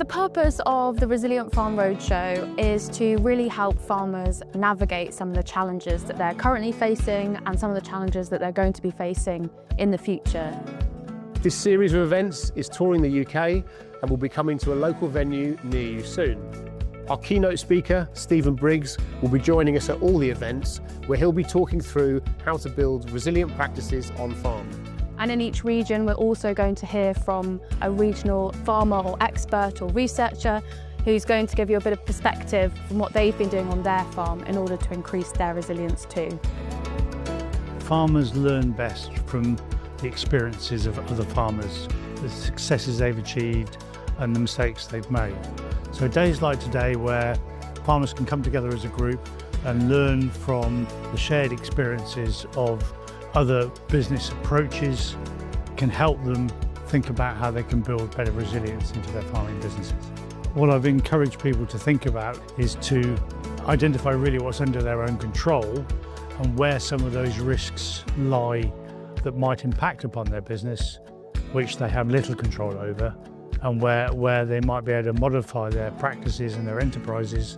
The purpose of the Resilient Farm Roadshow is to really help farmers navigate some of the challenges that they're currently facing and some of the challenges that they're going to be facing in the future. This series of events is touring the UK and will be coming to a local venue near you soon. Our keynote speaker, Stephen Briggs, will be joining us at all the events, where he'll be talking through how to build resilient practices on farm. And in each region, we're also going to hear from a regional farmer or expert or researcher who's going to give you a bit of perspective from what they've been doing on their farm in order to increase their resilience too. Farmers learn best from the experiences of other farmers, the successes they've achieved and the mistakes they've made. So days like today, where farmers can come together as a group and learn from the shared experiences of other business approaches, can help them think about how they can build better resilience into their farming businesses. What I've encouraged people to think about is to identify really what's under their own control and where some of those risks lie that might impact upon their business, which they have little control over, and where they might be able to modify their practices and their enterprises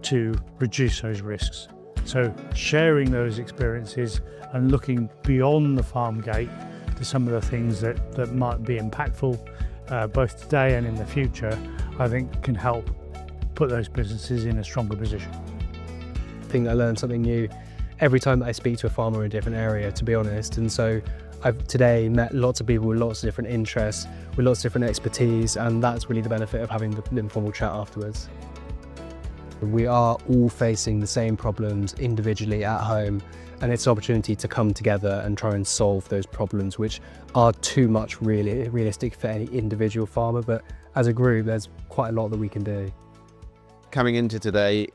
to reduce those risks. So sharing those experiences and looking beyond the farm gate to some of the things that might be impactful both today and in the future, I think can help put those businesses in a stronger position. I think I learn something new every time that I speak to a farmer in a different area, to be honest. And so I've today met lots of people with lots of different interests, with lots of different expertise, and that's really the benefit of having the informal chat afterwards. We are all facing the same problems individually at home, and it's an opportunity to come together and try and solve those problems, which are too much really realistic for any individual farmer, but as a group there's quite a lot that we can do. Coming into today,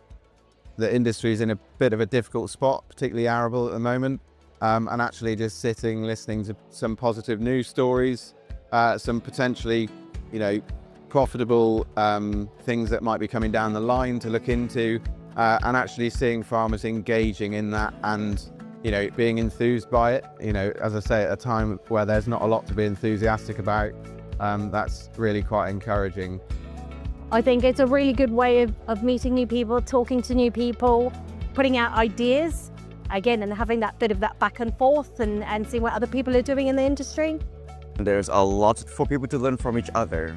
the industry is in a bit of a difficult spot, particularly arable at the moment, and actually just sitting, listening to some positive news stories, some potentially, profitable things that might be coming down the line to look into, and actually seeing farmers engaging in that and being enthused by it. As I say, at a time where there's not a lot to be enthusiastic about, that's really quite encouraging. I think it's a really good way of meeting new people, talking to new people, putting out ideas again, and having that bit of that back and forth and seeing what other people are doing in the industry. There's a lot for people to learn from each other,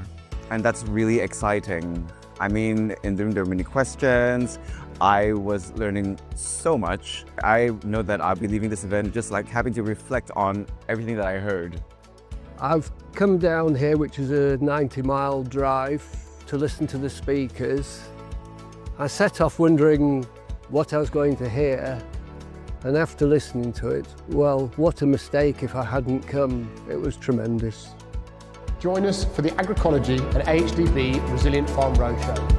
and that's really exciting. I mean, there are many questions. I was learning so much. I know that I'll be leaving this event just like having to reflect on everything that I heard. I've come down here, which is a 90-mile drive, to listen to the speakers. I set off wondering what I was going to hear, and after listening to it, well, what a mistake if I hadn't come. It was tremendous. Join us for the Agricology and AHDB Resilient Farm Roadshow.